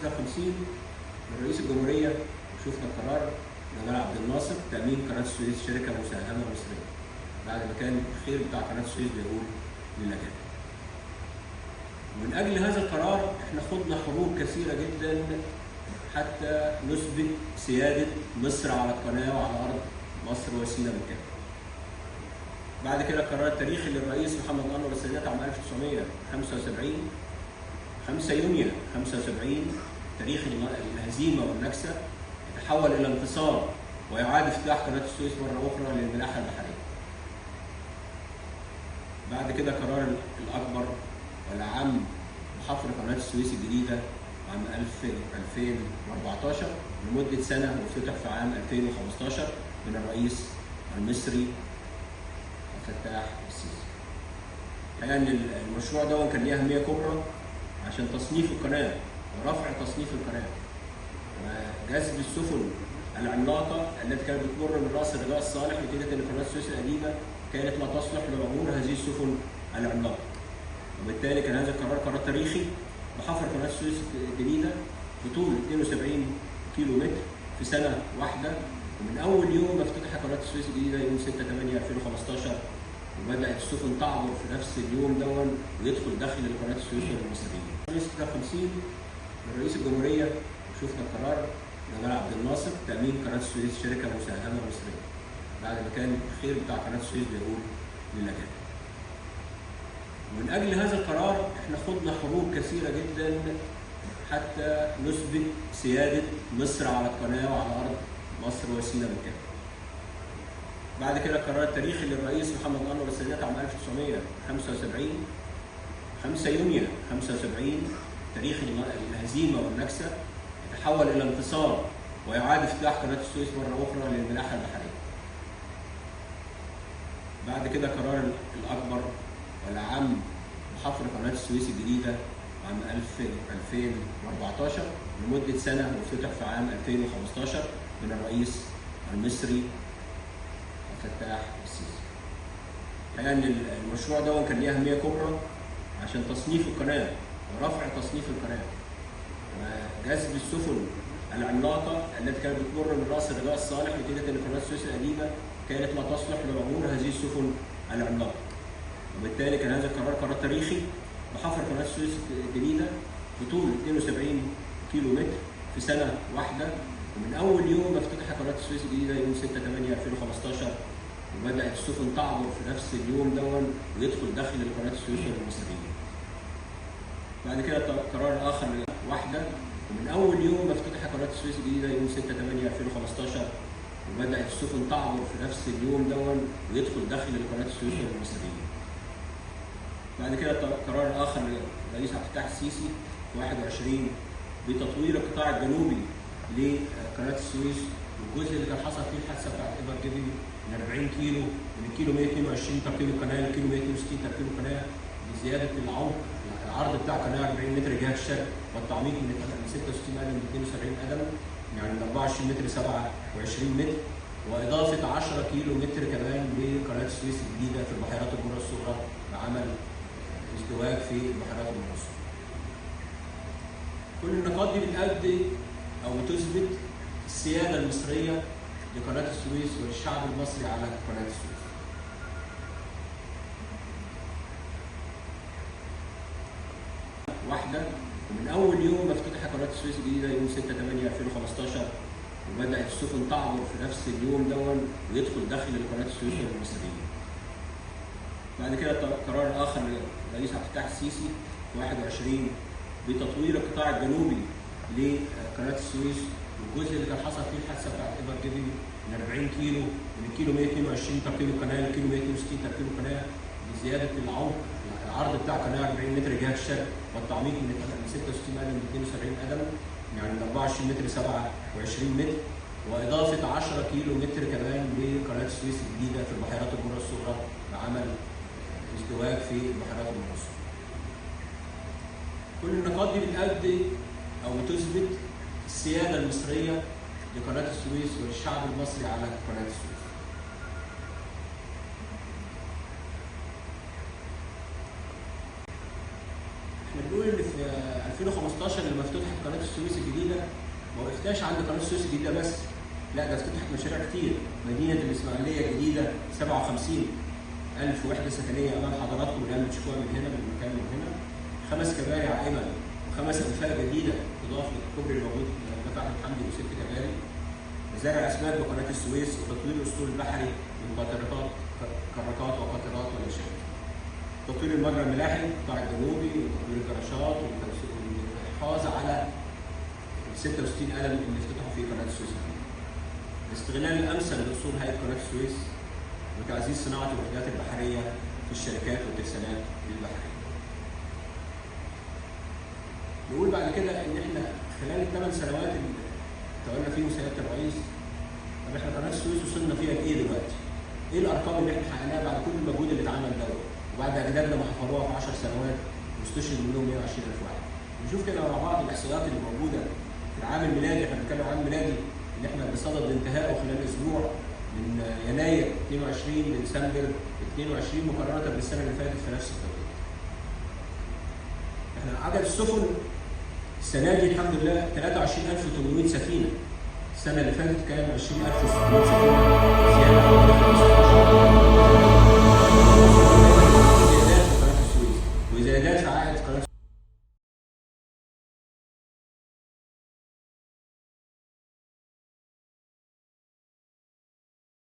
56 من رئيس الجمهورية، وشفنا قرار جمال عبد الناصر تأمين قناة السويس شركة مساهمة مصرية، بعد ما كان الخير بتاع قناة السويس بيقول للأجانب. ومن أجل هذا القرار احنا خضنا حروب كثيرة جدا حتى نثبت سيادة مصر على القناة وعلى أرض مصر وسيناء بالكامل. بعد كده القرار التاريخي للرئيس محمد أنور السادات عام 1975 5 يونيو 75 تاريخ الهزيمة والنكسة يتحول إلى انتصار ويعاد افتتاح قناة السويس مرة أخرى للملاحة البحرية. بعد كده قرار الأكبر والأعم بحفر قناة السويس الجديدة عام 2014 لمدة سنة، وافتتح في عام 2015 من الرئيس المصري فتاح السيسي. الحقيقة إن المشروع ده كان ليه أهمية كبرى عشان تصنيف القناة ورفع تصنيف القناة وجذب السفن العملاقة التي كانت بتمر من رأس الرجاء الصالح، نتيجة أن قناة السويس القديمة كانت لا تصلح لعبور هذه السفن العملاقة. وبالتالي كان هذا القرار قرار تاريخي بحفر قناة السويس الجديدة بطول 72 كيلو متر في سنة واحدة، ومن أول يوم ما افتتح قناة السويس الجديدة يوم 6/8/2015 وبدأت السفن تعبر في نفس اليوم دون ويدخل داخل قناة السويس المصريين. 56 من رئيس الجمهورية، وشفنا قرار جمال عبد الناصر تأمين قناة السويس شركة مساهمة مصرية، بعد ما كان الخير بتاع قناة السويس بيقول للأجانب. ومن أجل هذا القرار احنا خضنا حروب كثيرة جدا حتى نثبت سيادة مصر على القناة وعلى أرض مصر وسيناء بالكامل. بعد كده القرار التاريخي للرئيس محمد أنور السادات عام 1975 5 يونيو 75 تاريخ الهزيمة والنكسة يتحول إلى انتصار ويعاد افتتاح قناة السويس مرة أخرى للملاحة البحرية. بعد كده قرار الأكبر والأعم بحفر قناة السويس الجديدة عام 2014 لمدة سنة، وافتتح في عام 2015 من الرئيس المصري فتاح السيسي. الحقيقة إن المشروع ده كان ليه أهمية كبرى عشان تصنيف القناة ورفع تصنيف القناة وجذب السفن العملاقة التي كانت بتمر من رأس الرجاء الصالح، نتيجة أن قناة السويس القديمة كانت لا تصلح لعبور هذه السفن العملاقة. وبالتالي كان هذا القرار قرار تاريخي بحفر قناة السويس الجديدة بطول 72 كيلو متر في سنة واحدة، ومن أول يوم ما افتتح قناة السويس الجديدة يوم 6/8/2015 وبدأت السفن تعبر في نفس اليوم دون ويدخل داخل قناة السويس المصريين. بعد كده قرار آخر واحدة، ومن أول يوم ما افتتح قناة السويس الجديدة يوم 6/8/2015 وبدأت السفن تعبر في نفس اليوم دون ويدخل داخل قناة السويس المصريين. بعد كده قرار آخر للرئيس عبد الفتاح السيسي 21 بتطوير القطاع الجنوبي لقناة السويس، والجزء اللي كان حصل فيه الحادثة بتاعت إبر جيبي من 40 كيلو من الكيلو 122 تركيب القناة للكيلو 162 تركيب القناة بزيادة العمق. العرض بتاع القناة 40 متر جهة الشرق، والتعميق من 66 قدم ل 72 قدم، يعني من 24 متر ل 27 متر، وإضافة 10 كيلو متر كمان لقناة السويس الجديدة في البحيرات البرة الصغرى بعمل ازدواج في البحيرات البرة الصغرى. كل النقاط دي بتأدي أو تثبت السيادة المصرية لقناة السويس والشعب المصري على قناة السويس. واحدة، ومن أول يوم ما افتتح قناة السويس الجديدة يوم 6/8/2015 وبدأت السفن تعبر في نفس اليوم دون ويدخل داخل قناة السويس المصريين. بعد كده قرار آخر للرئيس عبد الفتاح السيسي 21 بتطوير القطاع الجنوبي لقناة السويس، والجزء اللي كان حصل فيه الحادثة بتاعت إبر جيبي من 40 كيلو من الكيلو 122 تركيب القناة للكيلو 162 تركيب القناة بزيادة العمق. العرض بتاع القناة 40 متر جهة الشرق، والتعميق من 66 قدم ل 72 قدم، يعني من 24 متر ل 27 متر، وإضافة 10 كيلو متر كمان لقناة السويس الجديدة في البحيرات البرة الصغرى بعمل ازدواج في البحيرات البرة الصغرى. كل النقاط دي بتأدي أو تثبت السيادة المصرية لقناة السويس والشعب المصري على قناة السويس. احنا بنقول ان في 2015 لما افتتحت قناه السويس ما وقفتاش عند قناه السويس الجديده بس، لا ده فتحت مشاريع كتير. مدينه الاسماعيليه الجديده 57,000 وحده سكنيه امام حضراتكم الان بتشوفوها من هنا من المكان من هنا. 5 كباري عائمه و5 انفاق جديده تضاف للكوبري الموجود في احمد حمدي و6 كباري. مزارع اسماك بقناه السويس وتطوير الاسطول البحري من كراكات وقطرات ونشاط. تطوير المجرى الملاحي القطاع الجنوبي وتطوير الجراشات والحفاظ على 66 قلم اللي افتتحوا في قناه السويس. الاستغلال الامثل لاصول هيئه قناه السويس وتعزيز صناعه الوحدات البحريه في الشركات والترسانات البحريه. نقول بعد كده ان احنا خلال ال8 سنوات اللي تولى فيهم سياده الرئيس، طب احنا قناه السويس وصلنا فيها لايه دلوقتي؟ ايه الارقام اللي احنا حققناها بعد كل المجهود اللي اتعمل دوت؟ وبعد اجدادنا ما حفروها في 10 سنوات واستشهد منهم 120,000 واحد. نشوف كده مع بعض الاحصائيات اللي موجوده في العام الميلادي. احنا بنتكلم عن الميلادي اللي احنا بصدد انتهائه خلال اسبوع من يناير 22 لديسمبر 22 مقارنه بالسنه اللي فاتت في نفس التوقيت. احنا عدد السفن السنه دي الحمد لله 23,800 سفينه. السنه اللي فاتت كان 20,600 سفينه زياده عن 15%. زيادات في قناه السويس وزيادات في عائد قناه